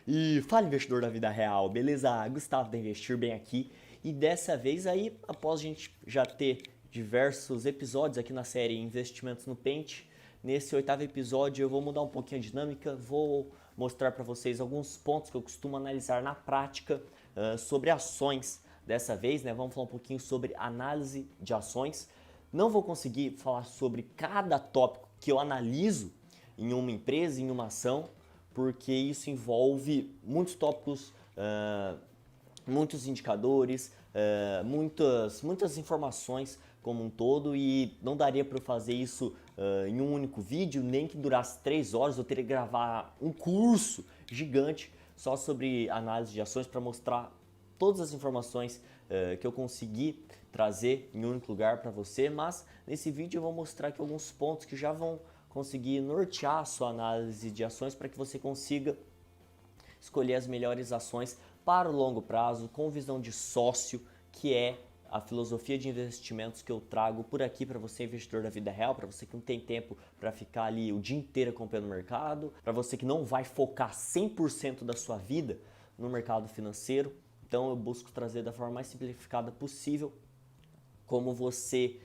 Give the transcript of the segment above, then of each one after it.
E fala, investidor da vida real, beleza? Gustavo da Investir bem aqui. E dessa vez aí, após a gente já ter diversos episódios aqui na série Investimentos no Pente, nesse oitavo episódio eu vou mudar um pouquinho a dinâmica, vou mostrar para vocês alguns pontos que eu costumo analisar na prática sobre ações. Dessa vez, né, vamos falar um pouquinho sobre análise de ações. Não vou conseguir falar sobre cada tópico que eu analiso em uma empresa, em uma ação, porque isso envolve muitos tópicos, muitos indicadores, muitas informações como um todo, e não daria para eu fazer isso em um único vídeo, nem que durasse 3 horas. Eu teria que gravar um curso gigante só sobre análise de ações para mostrar todas as informações que eu consegui trazer em um único lugar para você, mas nesse vídeo eu vou mostrar aqui alguns pontos que já vão conseguir nortear a sua análise de ações para que você consiga escolher as melhores ações para o longo prazo, com visão de sócio, que é a filosofia de investimentos que eu trago por aqui para você, investidor da vida real, para você que não tem tempo para ficar ali o dia inteiro acompanhando o mercado, para você que não vai focar 100% da sua vida no mercado financeiro. Então eu busco trazer da forma mais simplificada possível como você,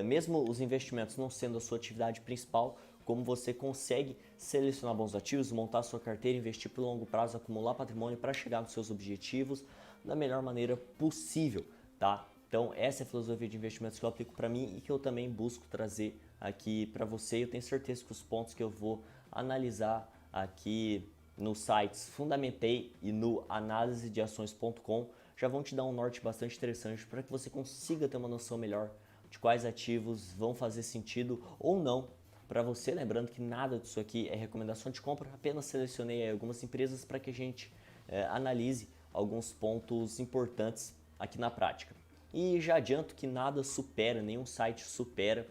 mesmo os investimentos não sendo a sua atividade principal, como você consegue selecionar bons ativos, montar a sua carteira, investir por longo prazo, acumular patrimônio para chegar nos seus objetivos da melhor maneira possível, tá? Então essa é a filosofia de investimentos que eu aplico para mim e que eu também busco trazer aqui para você. Eu tenho certeza que os pontos que eu vou analisar aqui nos sites Fundamentei e no analisedeações.com já vão te dar um norte bastante interessante para que você consiga ter uma noção melhor de quais ativos vão fazer sentido ou não para você. Lembrando que nada disso aqui é recomendação de compra, apenas selecionei algumas empresas para que a gente analise alguns pontos importantes aqui na prática. E já adianto que nada supera, nenhum site supera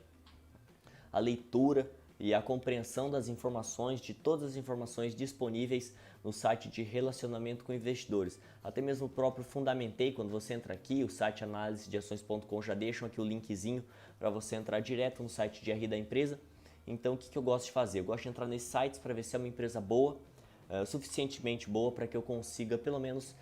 a leitura e a compreensão das informações, de todas as informações disponíveis no site de relacionamento com investidores. Até mesmo o próprio Fundamentei, quando você entra aqui, o site analisedeações.com já deixam aqui o linkzinho para você entrar direto no site de RI da empresa. Então o que eu gosto de fazer? Eu gosto de entrar nesses sites para ver se é uma empresa boa, suficientemente boa para que eu consiga pelo menos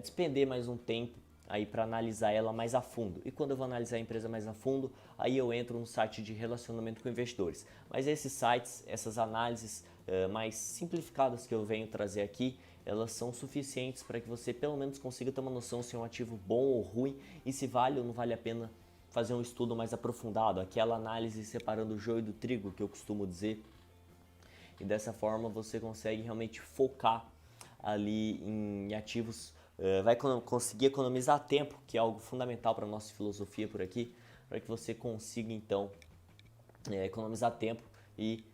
despender mais um tempo aí para analisar ela mais a fundo. E quando eu vou analisar a empresa mais a fundo, aí eu entro no site de relacionamento com investidores. Mas esses sites, essas análises mais simplificadas que eu venho trazer aqui, elas são suficientes para que você pelo menos consiga ter uma noção se é um ativo bom ou ruim e se vale ou não vale a pena fazer um estudo mais aprofundado, aquela análise separando o joio do trigo que eu costumo dizer. E dessa forma você consegue realmente focar ali em ativos, vai conseguir economizar tempo, que é algo fundamental para a nossa filosofia por aqui, para que você consiga então economizar tempo e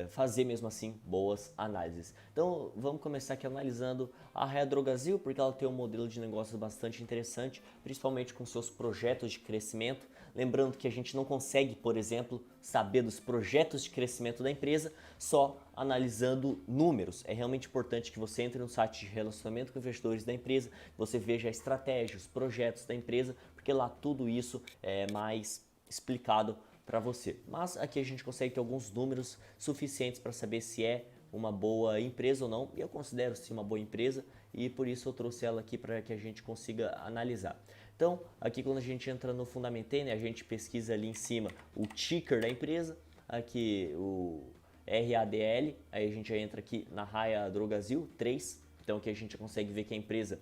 fazer mesmo assim boas análises. Então vamos começar aqui analisando a Raia Drogasil, porque ela tem um modelo de negócios bastante interessante, principalmente com seus projetos de crescimento. Lembrando que a gente não consegue, por exemplo, saber dos projetos de crescimento da empresa só analisando números. É realmente importante que você entre no site de relacionamento com investidores da empresa, que você veja a estratégia, os projetos da empresa, porque lá tudo isso é mais explicado para você. Mas aqui a gente consegue ter alguns números suficientes para saber se é uma boa empresa ou não, e eu considero sim uma boa empresa, e por isso eu trouxe ela aqui para que a gente consiga analisar. Então, aqui quando a gente entra no Fundamentei, né, a gente pesquisa ali em cima o ticker da empresa, aqui o RADL, aí a gente já entra aqui na Raia Drogasil 3, então aqui a gente consegue ver que a empresa,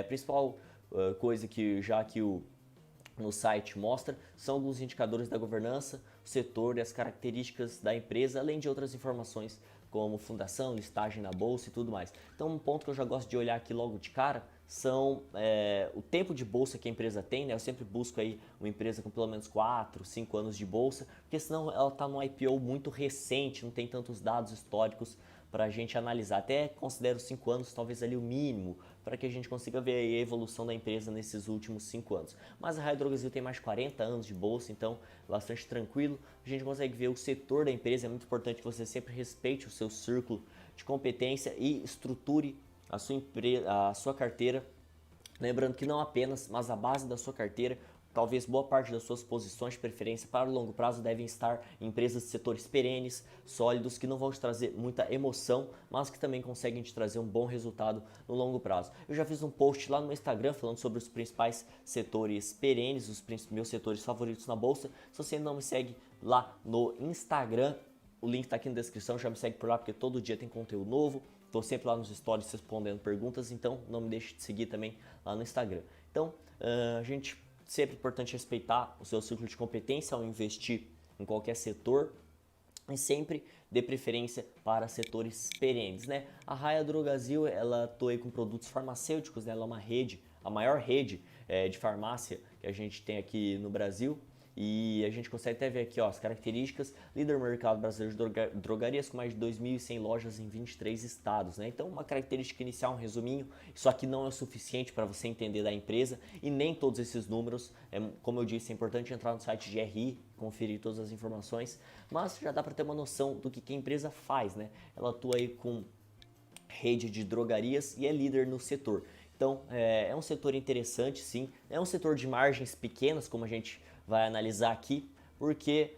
a principal coisa que já que no site mostra são alguns indicadores da governança, o setor e as características da empresa, além de outras informações como fundação, listagem na bolsa e tudo mais. Então um ponto que eu já gosto de olhar aqui logo de cara são o tempo de bolsa que a empresa tem, né? Eu sempre busco aí uma empresa com pelo menos 4, 5 anos de bolsa, porque senão ela está no IPO muito recente, não tem tantos dados históricos para a gente analisar. Até considero 5 anos talvez ali o mínimo para que a gente consiga ver a evolução da empresa nesses últimos 5 anos. Mas a Raia Drogasil tem mais de 40 anos de bolsa, então bastante tranquilo. A gente consegue ver o setor da empresa, é muito importante que você sempre respeite o seu círculo de competência e estruture a sua carteira. Lembrando que não apenas, mas a base da sua carteira talvez boa parte das suas posições de preferência para o longo prazo devem estar em empresas de setores perenes, sólidos, que não vão te trazer muita emoção, mas que também conseguem te trazer um bom resultado no longo prazo. Eu já fiz um post lá no Instagram falando sobre os principais setores perenes, os meus setores favoritos na bolsa. Se você não me segue lá no Instagram, o link está aqui na descrição, já me segue por lá porque todo dia tem conteúdo novo. Estou sempre lá nos stories respondendo perguntas, então não me deixe de seguir também lá no Instagram. Então, gente, sempre é importante respeitar o seu ciclo de competência ao investir em qualquer setor e sempre dê preferência para setores perenes, né? A Raia Drogasil, ela atua com produtos farmacêuticos, né? Ela é uma rede, a maior rede de farmácia que a gente tem aqui no Brasil. E a gente consegue até ver aqui ó, as características: líder no mercado brasileiro de drogarias com mais de 2.100 lojas em 23 estados, né? Então uma característica inicial, um resuminho. Isso aqui não é o suficiente para você entender da empresa e nem todos esses números. Como eu disse, é importante entrar no site de RI, conferir todas as informações, mas já dá para ter uma noção do que a empresa faz, né? Ela atua aí com rede de drogarias e é líder no setor. Então é um setor interessante, sim. É um setor de margens pequenas, como a gente vai analisar aqui, porque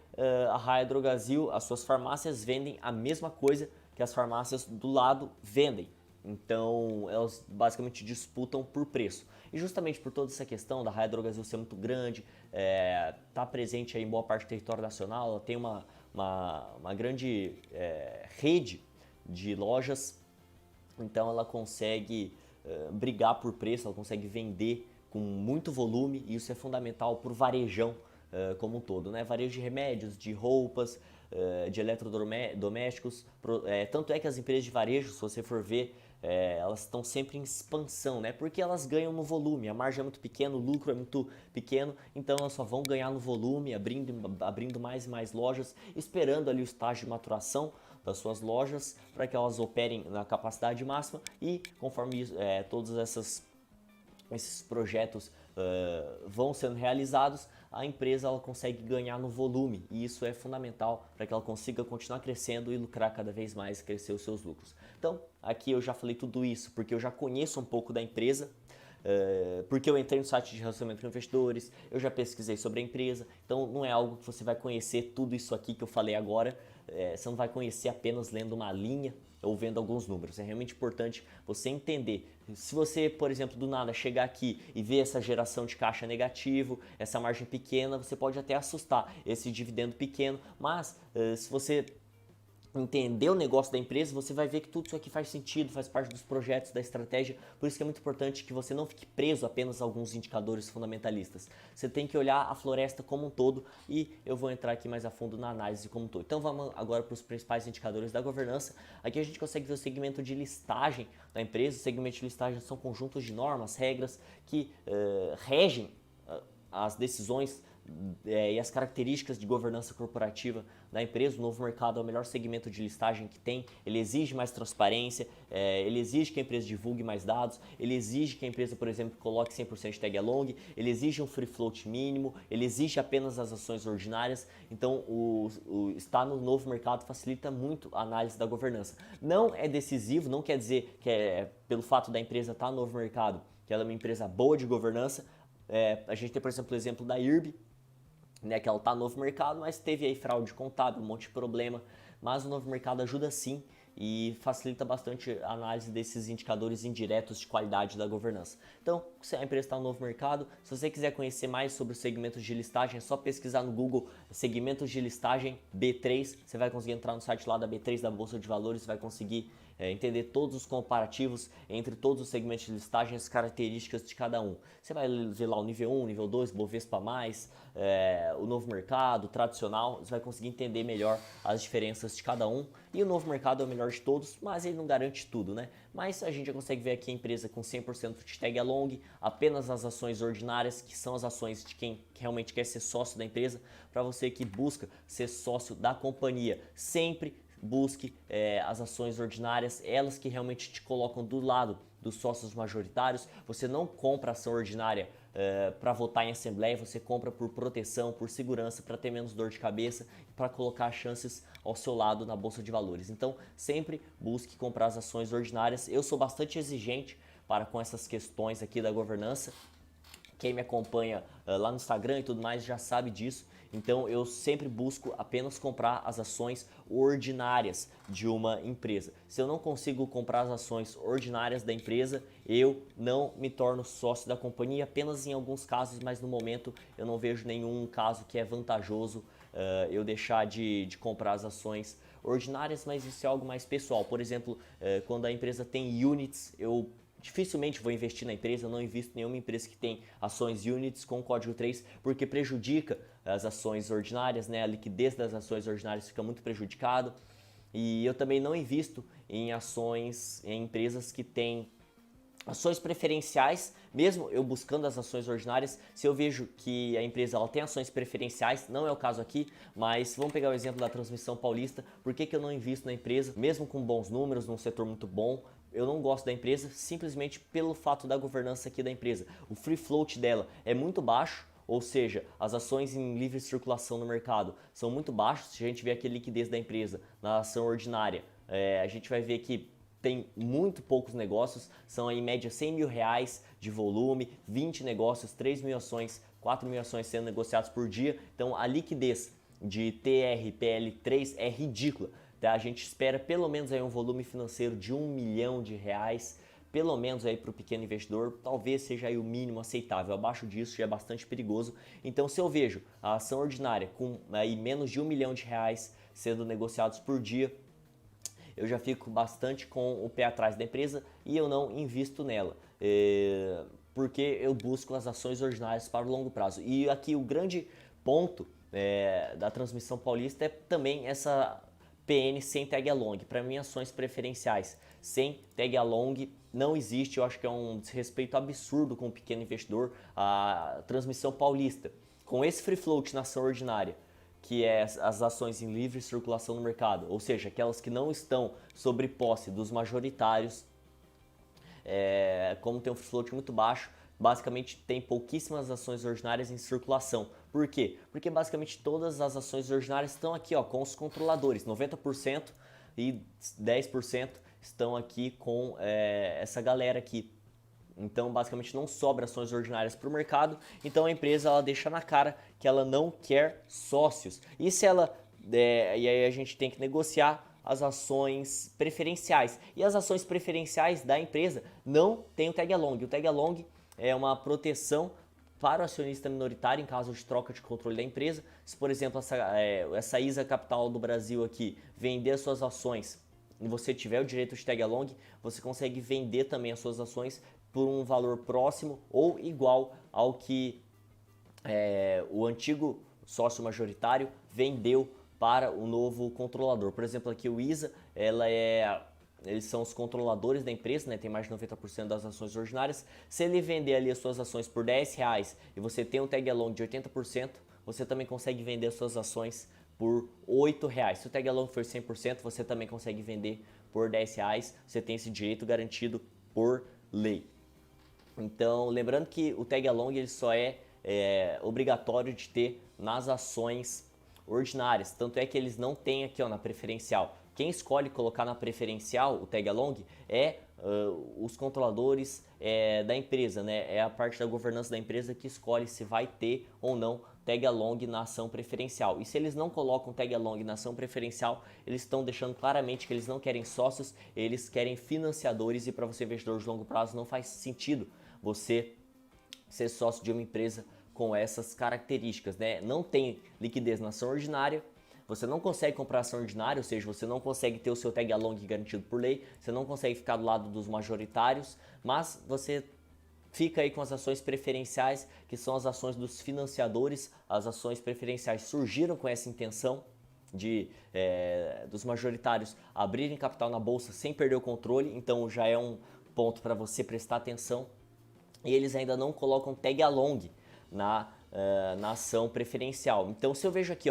a Raia Drogasil, as suas farmácias vendem a mesma coisa que as farmácias do lado vendem. Então elas basicamente disputam por preço. E justamente por toda essa questão da Raia Drogasil ser muito grande, tá presente aí em boa parte do território nacional, ela tem uma grande rede de lojas, então ela consegue brigar por preço, ela consegue vender com muito volume, e isso é fundamental para o varejão como um todo, né? Varejo de remédios, de roupas, de eletrodomésticos, tanto é que as empresas de varejo, se você for ver, elas estão sempre em expansão, né? Porque elas ganham no volume, a margem é muito pequena, o lucro é muito pequeno, então elas só vão ganhar no volume, abrindo mais e mais lojas, esperando ali o estágio de maturação das suas lojas para que elas operem na capacidade máxima, e conforme todos esses projetos vão sendo realizados, a empresa ela consegue ganhar no volume, e isso é fundamental para que ela consiga continuar crescendo e lucrar cada vez mais, crescer os seus lucros. Então, aqui eu já falei tudo isso porque eu já conheço um pouco da empresa, porque eu entrei no site de relacionamento com investidores, eu já pesquisei sobre a empresa, então não é algo que você vai conhecer tudo isso aqui que eu falei agora, você não vai conhecer apenas lendo uma linha ou vendo alguns números. É realmente importante você entender. Se você, por exemplo, do nada chegar aqui e ver essa geração de caixa negativo, essa margem pequena, você pode até assustar, esse dividendo pequeno, mas se você entender o negócio da empresa, você vai ver que tudo isso aqui faz sentido, faz parte dos projetos, da estratégia. Por isso que é muito importante que você não fique preso apenas a alguns indicadores fundamentalistas. Você tem que olhar a floresta como um todo, e eu vou entrar aqui mais a fundo na análise como um todo. Então vamos agora para os principais indicadores da governança. Aqui a gente consegue ver o segmento de listagem da empresa. O segmento de listagem são conjuntos de normas, regras que regem as decisões e as características de governança corporativa da empresa. O Novo Mercado é o melhor segmento de listagem que tem. Ele exige mais transparência, ele exige que a empresa divulgue mais dados, ele exige que a empresa, por exemplo, coloque 100% de tag along, ele exige um free float mínimo, ele exige apenas as ações ordinárias. Então, estar no Novo Mercado facilita muito a análise da governança. Não é decisivo, não quer dizer que pelo fato da empresa estar no Novo Mercado que ela é uma empresa boa de governança. A gente tem, por exemplo, o exemplo da IRB, né, que ela está no Novo Mercado, mas teve aí fraude contábil, um monte de problema, mas o Novo Mercado ajuda sim e facilita bastante a análise desses indicadores indiretos de qualidade da governança. Então, se a empresa está no Novo Mercado, se você quiser conhecer mais sobre os segmentos de listagem, é só pesquisar no Google segmentos de listagem B3, você vai conseguir entrar no site lá da B3, da Bolsa de Valores, vai conseguir entender todos os comparativos entre todos os segmentos de listagem, as características de cada um. Você vai ver lá o nível 1, nível 2, Bovespa+, o Novo Mercado, o tradicional, você vai conseguir entender melhor as diferenças de cada um. E o Novo Mercado é o melhor de todos, mas ele não garante tudo, né? Mas a gente já consegue ver aqui a empresa com 100% de tag along, apenas as ações ordinárias, que são as ações de quem realmente quer ser sócio da empresa. Para você que busca ser sócio da companhia, sempre busque as ações ordinárias, elas que realmente te colocam do lado dos sócios majoritários. Você não compra ação ordinária para votar em assembleia, você compra por proteção, por segurança, para ter menos dor de cabeça, para colocar chances ao seu lado na Bolsa de Valores. Então, sempre busque comprar as ações ordinárias. Eu sou bastante exigente com essas questões aqui da governança, Quem me acompanha lá no Instagram e tudo mais já sabe disso. Então eu sempre busco apenas comprar as ações ordinárias de uma empresa. Se eu não consigo comprar as ações ordinárias da empresa, eu não me torno sócio da companhia, apenas em alguns casos, mas no momento eu não vejo nenhum caso que é vantajoso eu deixar de comprar as ações ordinárias, mas isso é algo mais pessoal. Por exemplo, quando a empresa tem units, eu dificilmente vou investir na empresa, eu não invisto em nenhuma empresa que tem ações units com código 3, porque prejudica as ações ordinárias, né? A liquidez das ações ordinárias fica muito prejudicado. E eu também não invisto em ações, em empresas que têm ações preferenciais, mesmo eu buscando as ações ordinárias. Se eu vejo que a empresa ela tem ações preferenciais, não é o caso aqui, mas vamos pegar o exemplo da Transmissão Paulista. Por que eu não invisto na empresa, mesmo com bons números, num setor muito bom? Eu não gosto da empresa simplesmente pelo fato da governança aqui da empresa. O free float dela é muito baixo, ou seja, as ações em livre circulação no mercado são muito baixas. Se a gente vê aqui a liquidez da empresa na ação ordinária, a gente vai ver que tem muito poucos negócios, são em média 100 mil reais de volume, 20 negócios, 3 mil ações, 4 mil ações sendo negociadas por dia. Então a liquidez de TRPL3 é ridícula. Tá? A gente espera pelo menos aí um volume financeiro de R$1 milhão, pelo menos aí para o pequeno investidor, talvez seja aí o mínimo aceitável. Abaixo disso já é bastante perigoso. Então se eu vejo a ação ordinária com aí menos de R$1 milhão sendo negociados por dia, eu já fico bastante com o pé atrás da empresa e eu não invisto nela, porque eu busco as ações ordinárias para o longo prazo. E aqui o grande ponto da Transmissão Paulista é também essa PN sem tag along. Para mim, ações preferenciais sem tag along não existe. Eu acho que é um desrespeito absurdo com o pequeno investidor. A Transmissão Paulista, com esse free float na ação ordinária, que é as ações em livre circulação no mercado, ou seja, aquelas que não estão sob posse dos majoritários, como tem um free float muito baixo, basicamente tem pouquíssimas ações ordinárias em circulação. Por quê? Porque basicamente todas as ações ordinárias estão aqui com os controladores, 90% e 10% estão aqui com essa galera aqui. Então, basicamente, não sobra ações ordinárias para o mercado. Então, a empresa ela deixa na cara que ela não quer sócios. E se ela e aí a gente tem que negociar as ações preferenciais. E as ações preferenciais da empresa não tem o tag along. O tag along é uma proteção para o acionista minoritário em caso de troca de controle da empresa. Se, por exemplo, essa ISA Capital do Brasil aqui vender suas ações e você tiver o direito de tag along, você consegue vender também as suas ações por um valor próximo ou igual ao que o antigo sócio majoritário vendeu para o novo controlador. Por exemplo, aqui o ISA, eles são os controladores da empresa, né? Tem mais de 90% das ações ordinárias. Se ele vender ali as suas ações por R$10 e você tem um tag along de 80%, você também consegue vender as suas ações por R$8. Se o tag along for 100%, você também consegue vender por R$10. Você tem esse direito garantido por lei. Então, lembrando que o tag along ele só é obrigatório de ter nas ações ordinárias, tanto é que eles não têm aqui na preferencial. Quem escolhe colocar na preferencial o tag along é os controladores da empresa, né? É a parte da governança da empresa que escolhe se vai ter ou não tag along na ação preferencial. E se eles não colocam tag along na ação preferencial, eles estão deixando claramente que eles não querem sócios, eles querem financiadores. E para você investidor de longo prazo não faz sentido você ser sócio de uma empresa com essas características, né? Não tem liquidez na ação ordinária, você não consegue comprar ação ordinária, ou seja, você não consegue ter o seu tag along garantido por lei, você não consegue ficar do lado dos majoritários, mas você fica aí com as ações preferenciais, que são as ações dos financiadores. As ações preferenciais surgiram com essa intenção dos majoritários abrirem capital na bolsa sem perder o controle, então já é um ponto para você prestar atenção. E eles ainda não colocam tag along na ação preferencial. Então, se eu vejo aqui,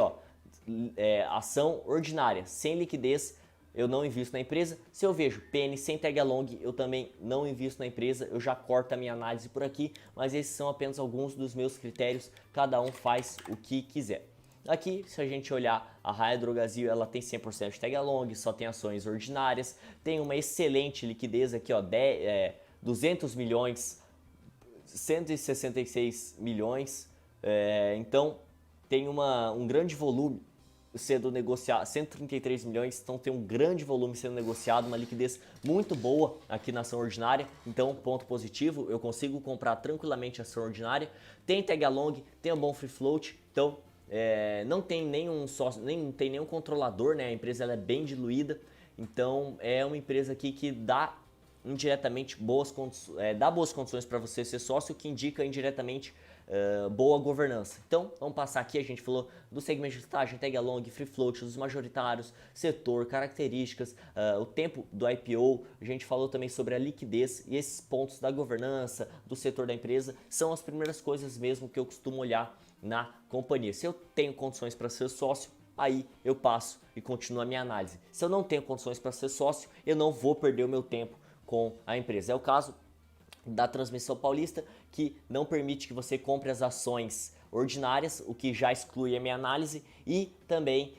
ação ordinária sem liquidez, eu não invisto na empresa. Se eu vejo PN sem tag along, eu também não invisto na empresa. Eu já corto a minha análise por aqui, mas esses são apenas alguns dos meus critérios. Cada um faz o que quiser. Aqui, se a gente olhar, a Raia Drogasil, ela tem 100% de tag along, só tem ações ordinárias, tem uma excelente liquidez aqui, 200 milhões 166 milhões, então tem um grande volume sendo negociado, 133 milhões, então tem um grande volume sendo negociado, uma liquidez muito boa aqui na ação ordinária, então ponto positivo, eu consigo comprar tranquilamente a ação ordinária, tem tag along, tem um bom free float, então não tem nenhum sócio, nem tem nenhum controlador, né? A empresa ela é bem diluída, então é uma empresa aqui que dá indiretamente dá boas condições para você ser sócio, que indica indiretamente boa governança. Então, vamos passar aqui, a gente falou do segmento de listagem, tag along, free float, dos majoritários, setor, características, o tempo do IPO, a gente falou também sobre a liquidez e esses pontos da governança, do setor da empresa, são as primeiras coisas mesmo que eu costumo olhar na companhia. Se eu tenho condições para ser sócio, aí eu passo e continuo a minha análise. Se eu não tenho condições para ser sócio, eu não vou perder o meu tempo com a empresa. É o caso da Transmissão Paulista, que não permite que você compre as ações ordinárias, o que já exclui a minha análise, e também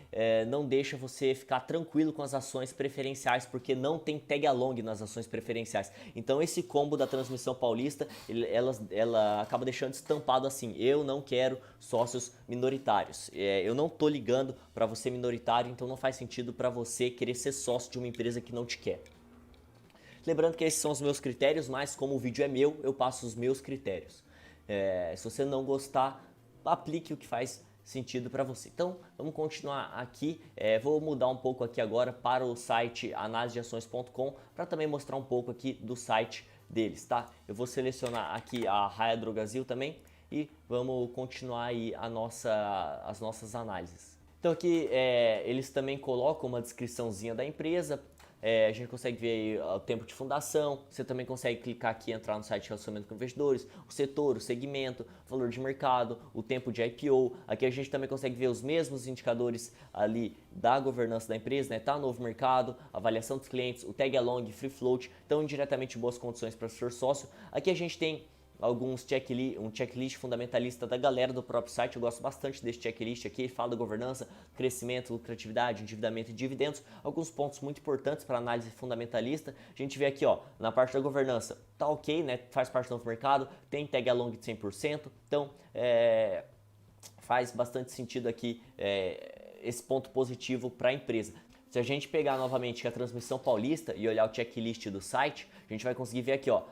não deixa você ficar tranquilo com as ações preferenciais, porque não tem tag along nas ações preferenciais. Então esse combo da Transmissão Paulista, ela acaba deixando estampado assim: eu não quero sócios minoritários. Eu não tô ligando para você minoritário, então não faz sentido para você querer ser sócio de uma empresa que não te quer. Lembrando que esses são os meus critérios, mas como o vídeo é meu, eu passo os meus critérios. Se você não gostar, aplique o que faz sentido para você. Então, vamos continuar aqui. Vou mudar um pouco aqui agora para o site analisedeações.com para também mostrar um pouco aqui do site deles, tá? Eu vou selecionar aqui a Raia Drogasil também e vamos continuar aí as nossas análises. Então aqui eles também colocam uma descriçãozinha da empresa. A gente consegue ver aí o tempo de fundação, você também consegue clicar aqui e entrar no site de relacionamento com investidores, o setor, o segmento, o valor de mercado, o tempo de IPO. Aqui a gente também consegue ver os mesmos indicadores ali da governança da empresa, né? Tá novo mercado, avaliação dos clientes, o tag along, free float, então indiretamente boas condições para ser sócio. Aqui a gente tem um checklist fundamentalista da galera do próprio site. Eu gosto bastante desse checklist aqui. Ele fala da governança, crescimento, lucratividade, endividamento e dividendos. Alguns pontos muito importantes para análise fundamentalista. A gente vê aqui, ó, na parte da governança, tá ok, né? Faz parte do novo mercado, tem tag along de 100%. Então, faz bastante sentido aqui esse ponto positivo para a empresa. Se a gente pegar novamente a Transmissão Paulista e olhar o checklist do site, a gente vai conseguir ver aqui, ó,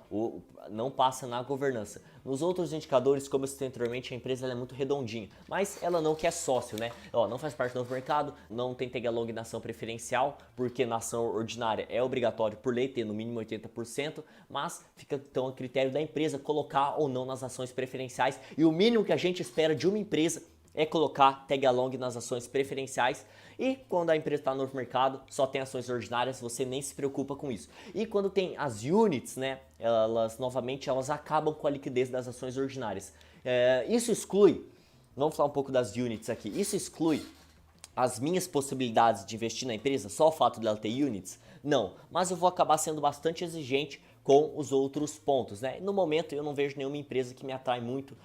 não passa na governança. Nos outros indicadores, como eu citei anteriormente, a empresa é muito redondinha, mas ela não quer sócio, né? Ó, não faz parte do novo mercado, não tem tag along na ação preferencial, porque na ação ordinária é obrigatório por lei ter no mínimo 80%, mas fica então a critério da empresa colocar ou não nas ações preferenciais, e o mínimo que a gente espera de uma empresa é colocar tag along nas ações preferenciais. E quando a empresa está no novo mercado, só tem ações ordinárias, você nem se preocupa com isso. E quando tem as units, né, elas acabam com a liquidez das ações ordinárias. Isso exclui, vamos falar um pouco das units aqui, isso exclui as minhas possibilidades de investir na empresa, só o fato dela ter units? Não, mas eu vou acabar sendo bastante exigente com os outros pontos, né? No momento eu não vejo nenhuma empresa que me atrai muito,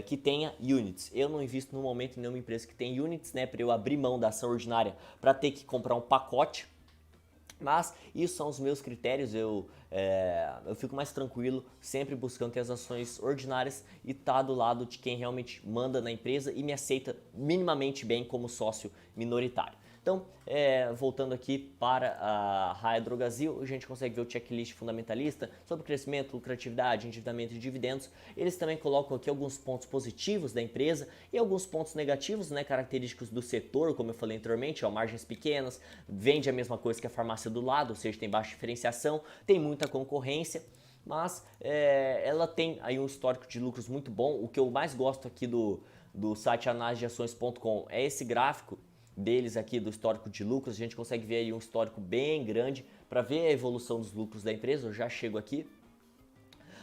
que tenha units. Eu não invisto no momento em nenhuma empresa que tenha units, né, para eu abrir mão da ação ordinária para ter que comprar um pacote. Mas isso são os meus critérios, eu fico mais tranquilo sempre buscando ter as ações ordinárias e estar do lado de quem realmente manda na empresa e me aceita minimamente bem como sócio minoritário. Então, voltando aqui para a Raia Drogasil, a gente consegue ver o checklist fundamentalista sobre crescimento, lucratividade, endividamento e dividendos. Eles também colocam aqui alguns pontos positivos da empresa e alguns pontos negativos, né, característicos do setor, como eu falei anteriormente, ó, margens pequenas, vende a mesma coisa que a farmácia do lado, ou seja, tem baixa diferenciação, tem muita concorrência, mas ela tem aí um histórico de lucros muito bom. O que eu mais gosto aqui do site analisedeações.com é esse gráfico deles aqui do histórico de lucros. A gente consegue ver aí um histórico bem grande para ver a evolução dos lucros da empresa. Eu já chego aqui,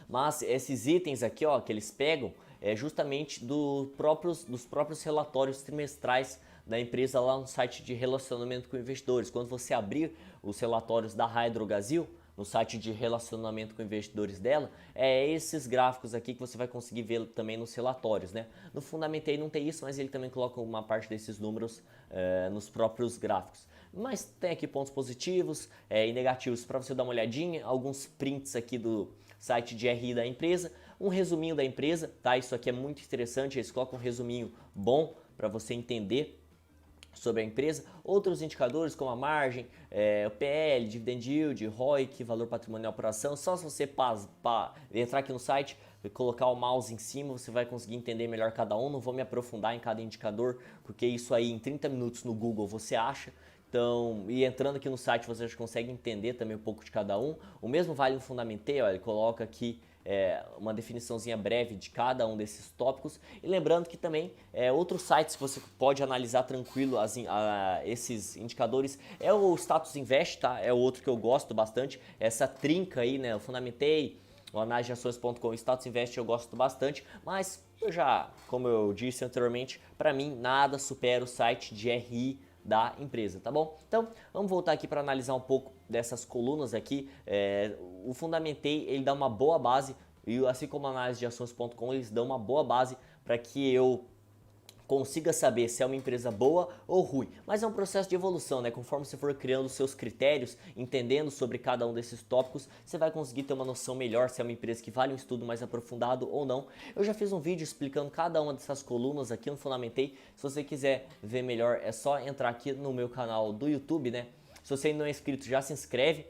mas esses itens aqui, ó, que eles pegam é justamente dos próprios relatórios trimestrais da empresa lá no site de relacionamento com investidores. Quando você abrir os relatórios da Raia Drogasil no site de relacionamento com investidores dela, esses gráficos aqui que você vai conseguir ver também nos relatórios, né? No Fundamentei não tem isso, mas ele também coloca uma parte desses números nos próprios gráficos. mas tem aqui pontos positivos e negativos para você dar uma olhadinha, alguns prints aqui do site de RI da empresa, um resuminho da empresa, tá? Isso aqui é muito interessante, eles colocam um resuminho bom para você entender sobre a empresa, outros indicadores como a margem, o PL, dividend yield, ROIC, valor patrimonial por ação. Só se você entrar aqui no site e colocar o mouse em cima, você vai conseguir entender melhor cada um. Não vou me aprofundar em cada indicador, porque isso aí em 30 minutos no Google você acha. Então, e entrando aqui no site você já consegue entender também um pouco de cada um. O mesmo vale no Fundamentei, ó, ele coloca aqui uma definiçãozinha breve de cada um desses tópicos. E lembrando que também outros sites que você pode analisar tranquilo esses indicadores é o Status Invest, tá? É o outro que eu gosto bastante. Essa trinca aí, né? Eu fundamentei, o analisedeações.com e Status Invest eu gosto bastante, mas como eu disse anteriormente, para mim nada supera o site de RI da empresa, tá bom? Então, vamos voltar aqui para analisar um pouco dessas colunas aqui. O Fundamentei, ele dá uma boa base, e assim como a analisedeações.com, eles dão uma boa base para que eu consiga saber se é uma empresa boa ou ruim. Mas é um processo de evolução, né? Conforme você for criando os seus critérios, entendendo sobre cada um desses tópicos, você vai conseguir ter uma noção melhor se é uma empresa que vale um estudo mais aprofundado ou não. Eu já fiz um vídeo explicando cada uma dessas colunas aqui no Fundamentei. Se você quiser ver melhor, é só entrar aqui no meu canal do YouTube, né? Se você ainda não é inscrito, já se inscreve.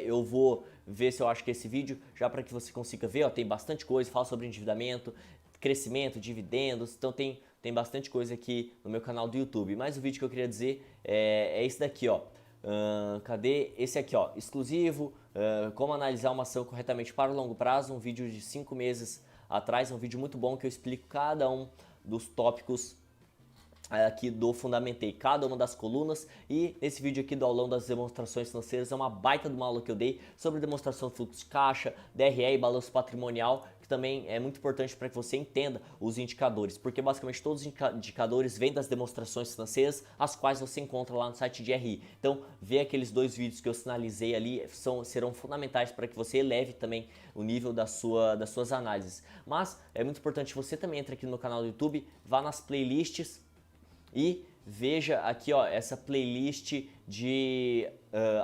Eu vou ver se eu acho que esse vídeo, já para que você consiga ver, ó, tem bastante coisa, fala sobre endividamento, crescimento, dividendos, então tem bastante coisa aqui no meu canal do YouTube. Mas o vídeo que eu queria dizer é esse daqui, ó. Cadê? Esse aqui, ó, exclusivo, como analisar uma ação corretamente para o longo prazo, um vídeo de 5 meses atrás, um vídeo muito bom que eu explico cada um dos tópicos aqui do Fundamentei, cada uma das colunas. E esse vídeo aqui do aulão das demonstrações financeiras é uma baita de uma aula que eu dei sobre demonstração de fluxo de caixa, DRE e balanço patrimonial, que também é muito importante para que você entenda os indicadores, porque basicamente todos os indicadores vêm das demonstrações financeiras, as quais você encontra lá no site de RI. Então, ver aqueles dois vídeos que eu sinalizei ali serão fundamentais para que você eleve também o nível das suas análises. Mas é muito importante você também entre aqui no canal do YouTube, vá nas playlists e veja aqui, ó, essa playlist de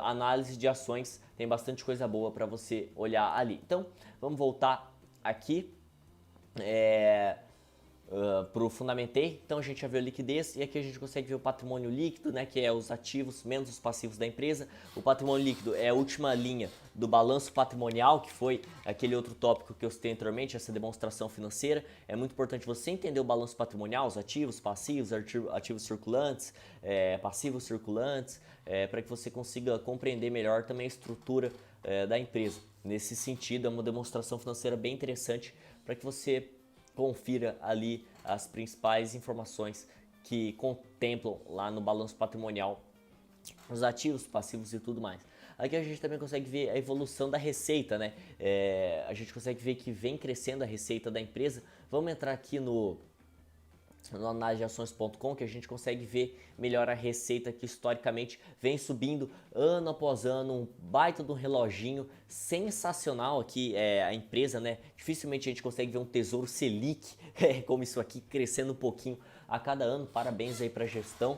análise de ações, tem bastante coisa boa para você olhar ali. Então, vamos voltar aqui para o Fundamentei. Então a gente já viu a liquidez e aqui a gente consegue ver o patrimônio líquido, né, que é os ativos menos os passivos da empresa. O patrimônio líquido é a última linha do balanço patrimonial, que foi aquele outro tópico que eu citei anteriormente, essa demonstração financeira. É muito importante você entender o balanço patrimonial, os ativos, passivos, ativos circulantes, passivos circulantes, para que você consiga compreender melhor também a estrutura da empresa. Nesse sentido, é uma demonstração financeira bem interessante para que você confira ali as principais informações que contemplam lá no balanço patrimonial, os ativos, passivos e tudo mais. Aqui a gente também consegue ver a evolução da receita, né? A gente consegue ver que vem crescendo a receita da empresa. Vamos entrar aqui no analisedeações.com, que a gente consegue ver melhor a receita que historicamente vem subindo ano após ano, um baita de um reloginho sensacional aqui, a empresa, né? Dificilmente a gente consegue ver um Tesouro Selic como isso aqui, crescendo um pouquinho a cada ano. Parabéns aí para a gestão.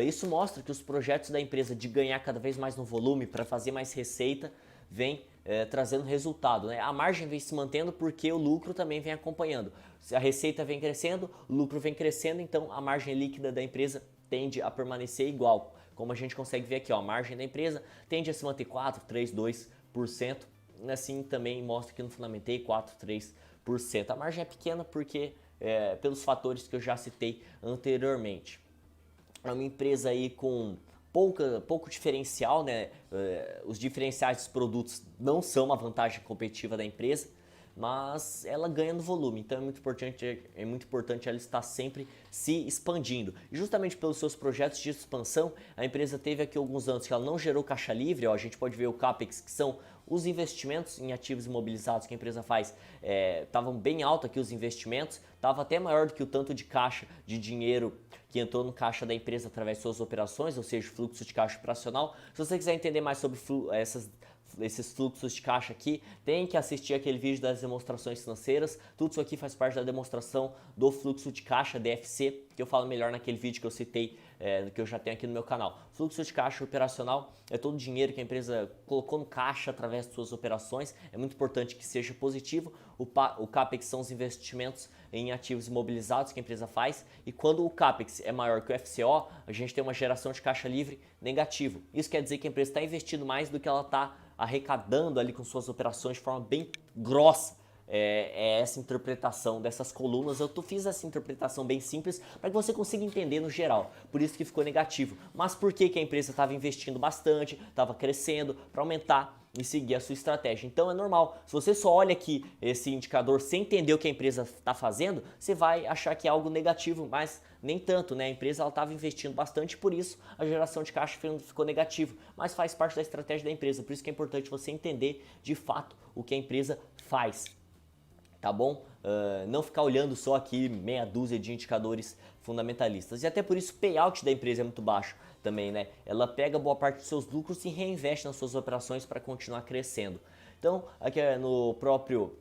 Isso mostra que os projetos da empresa de ganhar cada vez mais no volume para fazer mais receita vem trazendo resultado, né? A margem vem se mantendo porque o lucro também vem acompanhando. Se a receita vem crescendo, o lucro vem crescendo, então a margem líquida da empresa tende a permanecer igual. Como a gente consegue ver aqui, ó, a margem da empresa tende a se manter 4, 3, 2%. Assim também mostra aqui no Fundamentei 4, 3%. A margem é pequena porque pelos fatores que eu já citei anteriormente. É uma empresa aí com pouco diferencial, né? Os diferenciais dos produtos não são uma vantagem competitiva da empresa, mas ela ganha no volume, então é muito importante ela estar sempre se expandindo. E justamente pelos seus projetos de expansão, a empresa teve aqui alguns anos que ela não gerou caixa livre, ó, a gente pode ver o CAPEX, que são os investimentos em ativos imobilizados que a empresa faz, estavam bem alto aqui os investimentos, estava até maior do que o tanto de caixa, de dinheiro que entrou no caixa da empresa através de suas operações, ou seja, fluxo de caixa operacional. Se você quiser entender mais sobre esses fluxos de caixa aqui, tem que assistir aquele vídeo das demonstrações financeiras. Tudo isso aqui faz parte da demonstração do fluxo de caixa DFC, que eu falo melhor naquele vídeo que eu citei, que eu já tenho aqui no meu canal. Fluxo de caixa operacional é todo o dinheiro que a empresa colocou no caixa através de suas operações. É muito importante que seja positivo. O CAPEX são os investimentos em ativos imobilizados que a empresa faz, e quando o CAPEX é maior que o FCO, a gente tem uma geração de caixa livre negativo. Isso quer dizer que a empresa está investindo mais do que ela está arrecadando ali com suas operações de forma bem grossa. É essa interpretação dessas colunas. Eu fiz essa interpretação bem simples para que você consiga entender no geral. Por isso que ficou negativo. Mas por que a empresa estava investindo bastante, estava crescendo para aumentar e seguir a sua estratégia? Então é normal. Se você só olha aqui esse indicador sem entender o que a empresa está fazendo, você vai achar que é algo negativo, mas nem tanto, né? A empresa estava investindo bastante, por isso a geração de caixa ficou negativo. Mas faz parte da estratégia da empresa. Por isso que é importante você entender de fato o que a empresa faz. Tá bom? Não ficar olhando só aqui meia dúzia de indicadores fundamentalistas. E até por isso o payout da empresa é muito baixo também, né? Ela pega boa parte dos seus lucros e reinveste nas suas operações para continuar crescendo. Então, aqui no próprio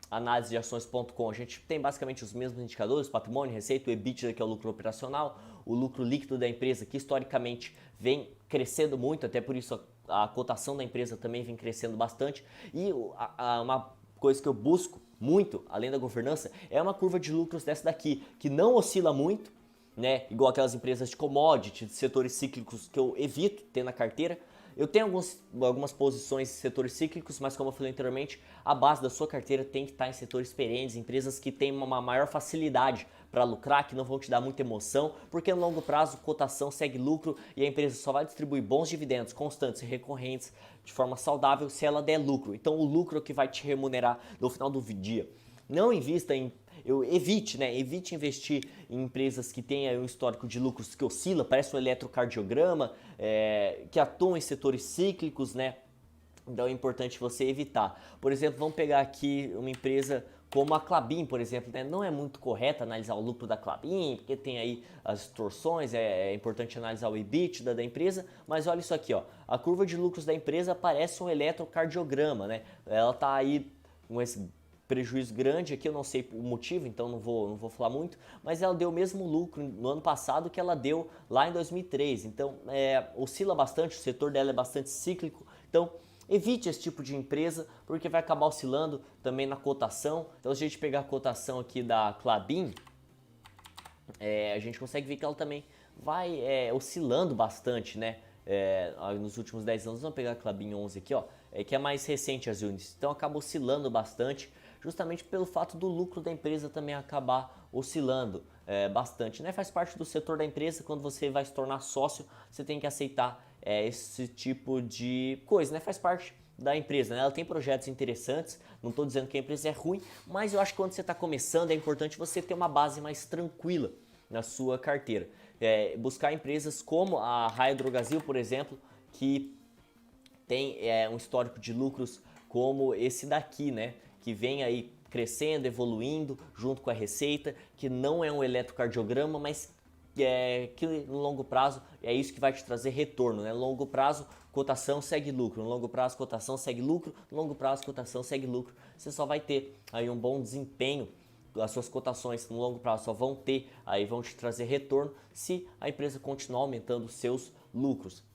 análise de ações.com, a gente tem basicamente os mesmos indicadores: patrimônio, receita, o EBITDA, que é o lucro operacional, o lucro líquido da empresa, que historicamente vem crescendo muito, até por isso a cotação da empresa também vem crescendo bastante. E uma coisa que eu busco muito, além da governança, é uma curva de lucros dessa daqui, que não oscila muito, né? Igual aquelas empresas de commodity, de setores cíclicos que eu evito ter na carteira. Eu tenho algumas posições em setores cíclicos, mas como eu falei anteriormente, a base da sua carteira tem que estar em setores perenes, empresas que têm uma maior facilidade para lucrar, que não vão te dar muita emoção, porque no longo prazo cotação segue lucro e a empresa só vai distribuir bons dividendos constantes e recorrentes de forma saudável se ela der lucro. Então o lucro é o que vai te remunerar no final do dia. Não invista em evite investir em empresas que tenham um histórico de lucros que oscila, parece um eletrocardiograma, que atuam em setores cíclicos, né? Então é importante você evitar. Por exemplo, vamos pegar aqui uma empresa como a Klabin, por exemplo, né? Não é muito correto analisar o lucro da Klabin, porque tem aí as distorções, é importante analisar o EBITDA da empresa, mas olha isso aqui, ó. A curva de lucros da empresa parece um eletrocardiograma, né? Ela tá aí com esse prejuízo grande aqui, eu não sei o motivo, então não vou falar muito, mas ela deu o mesmo lucro no ano passado que ela deu lá em 2003, então oscila bastante, o setor dela é bastante cíclico, então evite esse tipo de empresa, porque vai acabar oscilando também na cotação. Então se a gente pegar a cotação aqui da Klabin, a gente consegue ver que ela também vai oscilando bastante, né? Nos últimos 10 anos, vamos pegar a Klabin 11 aqui, ó, que é mais recente as units, então acaba oscilando bastante, justamente pelo fato do lucro da empresa também acabar oscilando bastante, né? Faz parte do setor da empresa. Quando você vai se tornar sócio, você tem que aceitar esse tipo de coisa, né? Faz parte da empresa, né? Ela tem projetos interessantes, não estou dizendo que a empresa é ruim, mas eu acho que quando você está começando é importante você ter uma base mais tranquila na sua carteira. Buscar empresas como a Raia Drogasil, por exemplo, que tem um histórico de lucros como esse daqui, né? Que vem aí crescendo, evoluindo junto com a receita, que não é um eletrocardiograma, mas que no longo prazo é isso que vai te trazer retorno, né? No longo prazo, cotação segue lucro, no longo prazo, cotação segue lucro, no longo prazo, cotação segue lucro. Você só vai ter aí um bom desempenho, as suas cotações no longo prazo só vão te trazer retorno se a empresa continuar aumentando os seus lucros.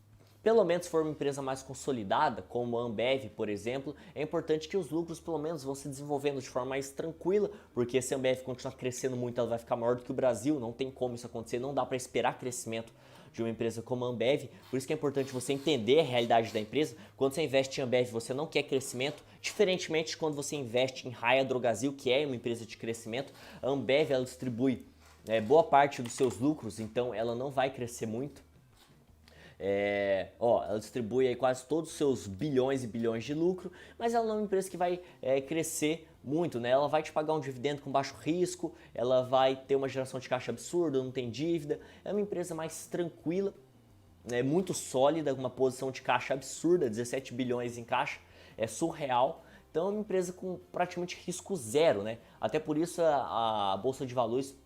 Pelo menos se for uma empresa mais consolidada, como a Ambev, por exemplo, é importante que os lucros pelo menos vão se desenvolvendo de forma mais tranquila, porque se a Ambev continuar crescendo muito, ela vai ficar maior do que o Brasil, não tem como isso acontecer, não dá para esperar crescimento de uma empresa como a Ambev. Por isso que é importante você entender a realidade da empresa. Quando você investe em Ambev, você não quer crescimento, diferentemente de quando você investe em Raia Drogasil, que é uma empresa de crescimento. A Ambev, ela distribui boa parte dos seus lucros, então ela não vai crescer muito. Ela distribui aí quase todos os seus bilhões e bilhões de lucro, mas ela não é uma empresa que vai crescer muito, né? Ela vai te pagar um dividendo com baixo risco, ela vai ter uma geração de caixa absurda, não tem dívida, é uma empresa mais tranquila, muito sólida, uma posição de caixa absurda, 17 bilhões em caixa, é surreal. Então é uma empresa com praticamente risco zero, né? Até por isso a Bolsa de Valores,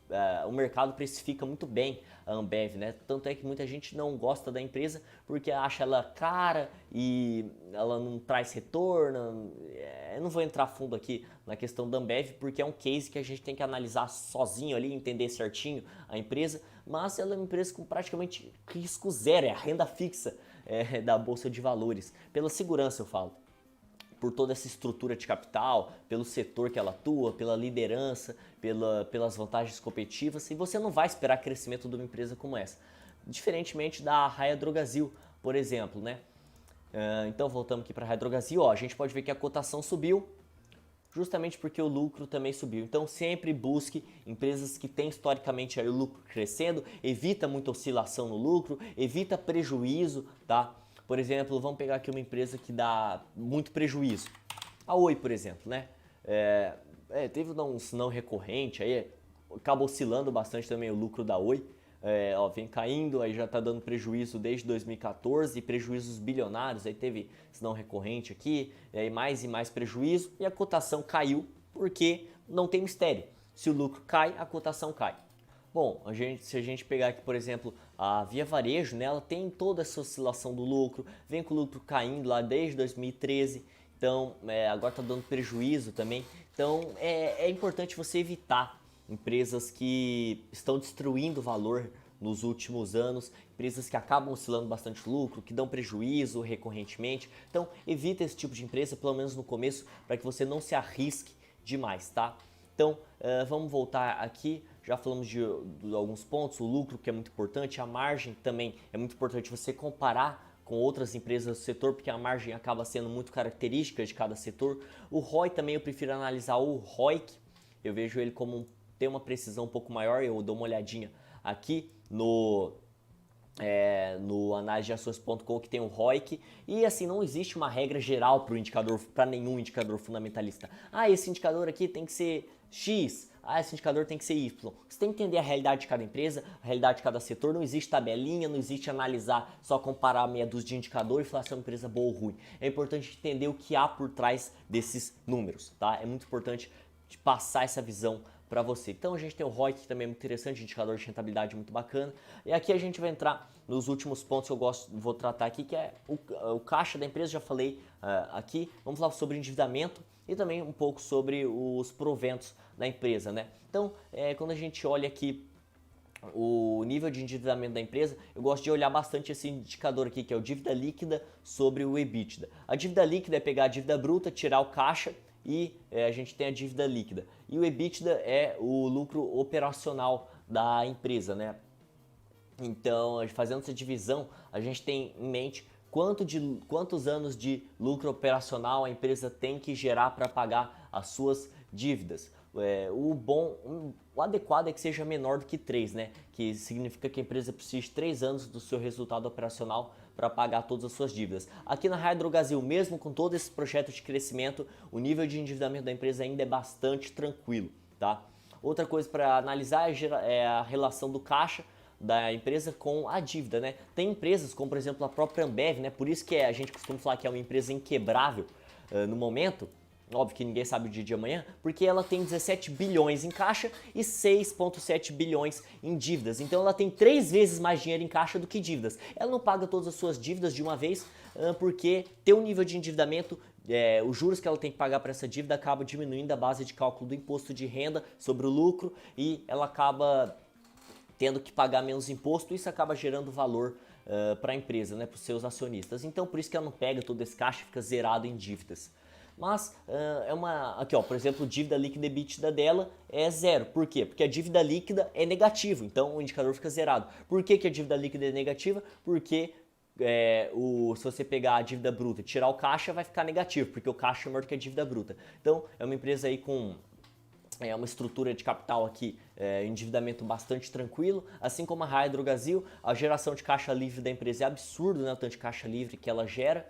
o mercado precifica muito bem a Ambev, né? Tanto é que muita gente não gosta da empresa porque acha ela cara e ela não traz retorno. Eu não vou entrar fundo aqui na questão da Ambev porque é um case que a gente tem que analisar sozinho ali, entender certinho a empresa, mas ela é uma empresa com praticamente risco zero, é a renda fixa da Bolsa de Valores. Pela segurança eu falo, por toda essa estrutura de capital, pelo setor que ela atua, pela liderança, pelas vantagens competitivas, e você não vai esperar crescimento de uma empresa como essa. Diferentemente da Raia Drogasil, por exemplo, né? Então voltamos aqui para a Raia Drogasil, ó, a gente pode ver que a cotação subiu, justamente porque o lucro também subiu. Então sempre busque empresas que têm historicamente aí o lucro crescendo, evita muita oscilação no lucro, evita prejuízo, tá? Por exemplo, vamos pegar aqui uma empresa que dá muito prejuízo. A Oi, por exemplo, né? Teve um não recorrente, aí acaba oscilando bastante também o lucro da Oi. Vem caindo, aí já está dando prejuízo desde 2014, prejuízos bilionários, aí teve esse não recorrente aqui, aí mais e mais prejuízo, e a cotação caiu porque não tem mistério. Se o lucro cai, a cotação cai. Bom, se a gente pegar aqui, por exemplo, a Via Varejo, né, ela tem toda essa oscilação do lucro, vem com o lucro caindo lá desde 2013, então agora está dando prejuízo também. Então é importante você evitar empresas que estão destruindo valor nos últimos anos, empresas que acabam oscilando bastante lucro, que dão prejuízo recorrentemente. Então evita esse tipo de empresa, pelo menos no começo, para que você não se arrisque demais, tá? Então vamos voltar aqui. Já falamos de alguns pontos, o lucro que é muito importante, a margem também é muito importante você comparar com outras empresas do setor, porque a margem acaba sendo muito característica de cada setor. O ROI também eu prefiro analisar o ROIC, eu vejo ele como tem uma precisão um pouco maior, eu dou uma olhadinha aqui no analisedeações.com que tem o ROIC, e assim, não existe uma regra geral para nenhum indicador fundamentalista. Esse indicador aqui tem que ser X, esse indicador tem que ser Y. Você tem que entender a realidade de cada empresa, a realidade de cada setor, não existe tabelinha, não existe analisar, só comparar meia dúzia de indicador e falar se é uma empresa boa ou ruim. É importante entender o que há por trás desses números, tá? É muito importante passar essa visão para você. Então a gente tem o ROIC, que também é muito interessante, indicador de rentabilidade muito bacana. E aqui a gente vai entrar nos últimos pontos que eu vou tratar aqui, que é o caixa da empresa, já falei aqui. Vamos falar sobre endividamento e também um pouco sobre os proventos da empresa, né? Então, quando a gente olha aqui o nível de endividamento da empresa, eu gosto de olhar bastante esse indicador aqui, que é o dívida líquida sobre o EBITDA. A dívida líquida é pegar a dívida bruta, tirar o caixa e a gente tem a dívida líquida. E o EBITDA é o lucro operacional da empresa, né? Então, fazendo essa divisão, a gente tem em mente quantos anos de lucro operacional a empresa tem que gerar para pagar as suas dívidas. O adequado é que seja menor do que 3, né? Que significa que a empresa precisa de 3 anos do seu resultado operacional para pagar todas as suas dívidas. Aqui na Raia Drogasil, mesmo com todo esse projeto de crescimento, o nível de endividamento da empresa ainda é bastante tranquilo, tá? Outra coisa para analisar é a relação do caixa da empresa com a dívida, né? Tem empresas como, por exemplo, a própria Ambev, né? Por isso que a gente costuma falar que é uma empresa inquebrável no momento. Óbvio que ninguém sabe o dia de amanhã, porque ela tem 17 bilhões em caixa e 6,7 bilhões em dívidas. Então ela tem 3 vezes mais dinheiro em caixa do que dívidas. Ela não paga todas as suas dívidas de uma vez, porque ter um nível de endividamento, os juros que ela tem que pagar para essa dívida acaba diminuindo a base de cálculo do imposto de renda sobre o lucro e ela acaba tendo que pagar menos imposto, isso acaba gerando valor para a empresa, né, para os seus acionistas. Então por isso que ela não pega todo esse caixa e fica zerado em dívidas. Mas aqui ó, por exemplo, dívida líquida e EBITDA dela é zero. Por quê? Porque a dívida líquida é negativo, então o indicador fica zerado. Por que a dívida líquida é negativa? Porque se você pegar a dívida bruta e tirar o caixa, vai ficar negativo, porque o caixa é maior que a dívida bruta. Então é uma empresa aí com uma estrutura de capital aqui, endividamento bastante tranquilo, assim como a Raia Drogasil, a geração de caixa livre da empresa é absurdo, né, o tanto de caixa livre que ela gera.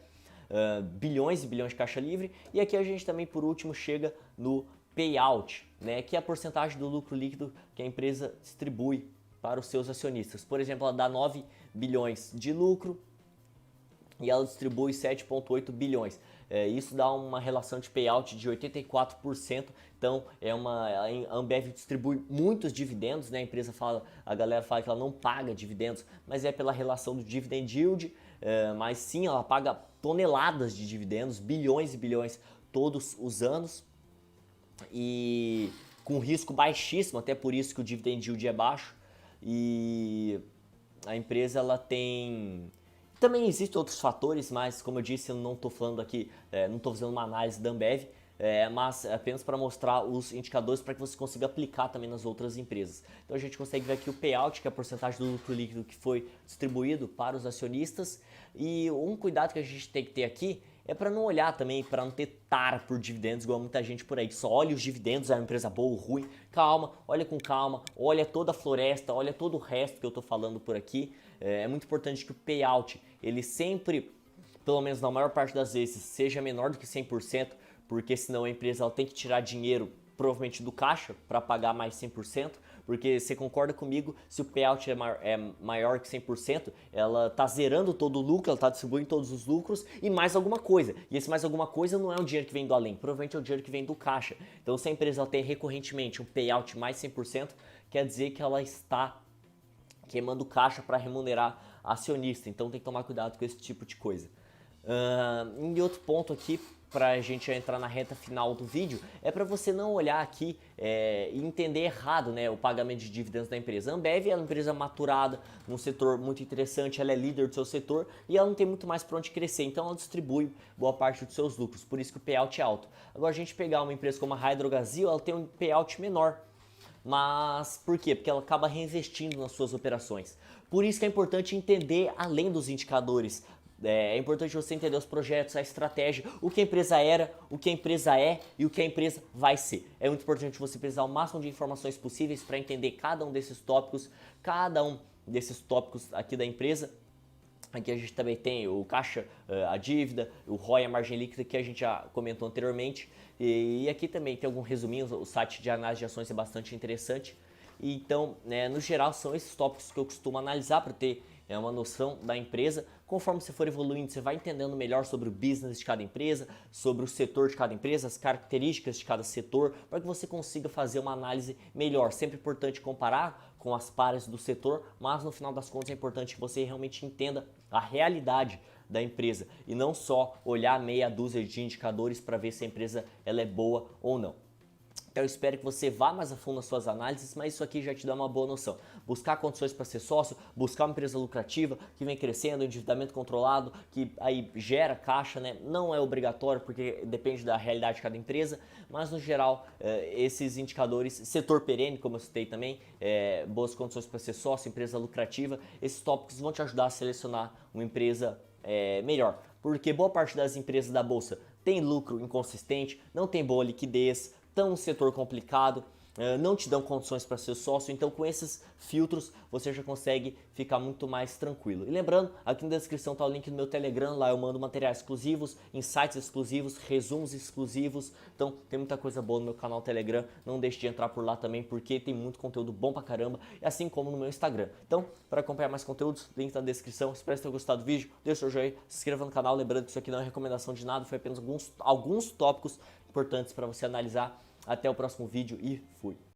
Bilhões e bilhões de caixa livre. E aqui a gente também, por último, chega no payout, né, que é a porcentagem do lucro líquido que a empresa distribui para os seus acionistas. Por exemplo, ela dá 9 bilhões de lucro e ela distribui 7,8 bilhões. Isso dá uma relação de payout de 84%. Então a Ambev distribui muitos dividendos, né? A galera fala que ela não paga dividendos, mas é pela relação do dividend yield. Mas sim, ela paga toneladas de dividendos, bilhões e bilhões todos os anos, e com risco baixíssimo, até por isso que o dividend yield é baixo. E a empresa ela tem... Também existem outros fatores, mas como eu disse, eu não estou falando aqui, não estou fazendo uma análise da Ambev, mas apenas para mostrar os indicadores para que você consiga aplicar também nas outras empresas. Então a gente consegue ver aqui o payout, que é a porcentagem do lucro líquido que foi distribuído para os acionistas. E um cuidado que a gente tem que ter aqui é para não olhar também, para não ter tara por dividendos, igual muita gente por aí, que só olha os dividendos, é uma empresa boa ou ruim. Calma, olha com calma, olha toda a floresta, olha todo o resto que eu estou falando por aqui. É muito importante que o payout, ele sempre, pelo menos na maior parte das vezes, seja menor do que 100%, porque senão a empresa ela tem que tirar dinheiro, provavelmente do caixa, para pagar mais 100%, porque você concorda comigo, se o payout é maior que 100%, ela está zerando todo o lucro, ela está distribuindo todos os lucros e mais alguma coisa. E esse mais alguma coisa não é um dinheiro que vem do além, provavelmente é o dinheiro que vem do caixa. Então se a empresa ela tem recorrentemente um payout mais 100%, quer dizer que ela está queimando caixa para remunerar acionista, então tem que tomar cuidado com esse tipo de coisa. E outro ponto aqui, para a gente entrar na reta final do vídeo, é para você não olhar aqui e entender errado, né, o pagamento de dividendos da empresa. A Ambev é uma empresa maturada, num setor muito interessante, ela é líder do seu setor e ela não tem muito mais para onde crescer, então ela distribui boa parte dos seus lucros, por isso que o payout é alto. Agora a gente pegar uma empresa como a Hydrogazil, ela tem um payout menor. Mas por quê? Porque ela acaba reinvestindo nas suas operações. Por isso que é importante entender além dos indicadores. É importante você entender os projetos, a estratégia, o que a empresa era, o que a empresa é e o que a empresa vai ser. É muito importante você precisar o máximo de informações possíveis para entender cada um desses tópicos aqui da empresa. Aqui a gente também tem o caixa, a dívida, o ROI, a margem líquida, que a gente já comentou anteriormente. E aqui também tem algum resuminho, o site de análise de ações é bastante interessante. Então, no geral, são esses tópicos que eu costumo analisar para ter uma noção da empresa. Conforme você for evoluindo, você vai entendendo melhor sobre o business de cada empresa, sobre o setor de cada empresa, as características de cada setor, para que você consiga fazer uma análise melhor. Sempre é importante comparar com as pares do setor, mas no final das contas é importante que você realmente entenda a realidade da empresa e não só olhar meia dúzia de indicadores para ver se a empresa ela é boa ou não. Então eu espero que você vá mais a fundo nas suas análises, mas isso aqui já te dá uma boa noção. Buscar condições para ser sócio, buscar uma empresa lucrativa, que vem crescendo, endividamento controlado, que aí gera caixa, né? Não é obrigatório, porque depende da realidade de cada empresa, mas no geral, esses indicadores, setor perene, como eu citei também, boas condições para ser sócio, empresa lucrativa, esses tópicos vão te ajudar a selecionar uma empresa melhor. Porque boa parte das empresas da Bolsa tem lucro inconsistente, não tem boa liquidez, estão num setor complicado, não te dão condições para ser sócio, então com esses filtros você já consegue ficar muito mais tranquilo. E lembrando, aqui na descrição está o link do meu Telegram, lá eu mando materiais exclusivos, insights exclusivos, resumos exclusivos, então tem muita coisa boa no meu canal Telegram, não deixe de entrar por lá também, porque tem muito conteúdo bom pra caramba, assim como no meu Instagram. Então, para acompanhar mais conteúdos, link tá na descrição, espero que tenham gostado do vídeo, deixa o joinha, se inscreva no canal, lembrando que isso aqui não é recomendação de nada, foi apenas alguns tópicos importantes para você analisar. Até o próximo vídeo e fui!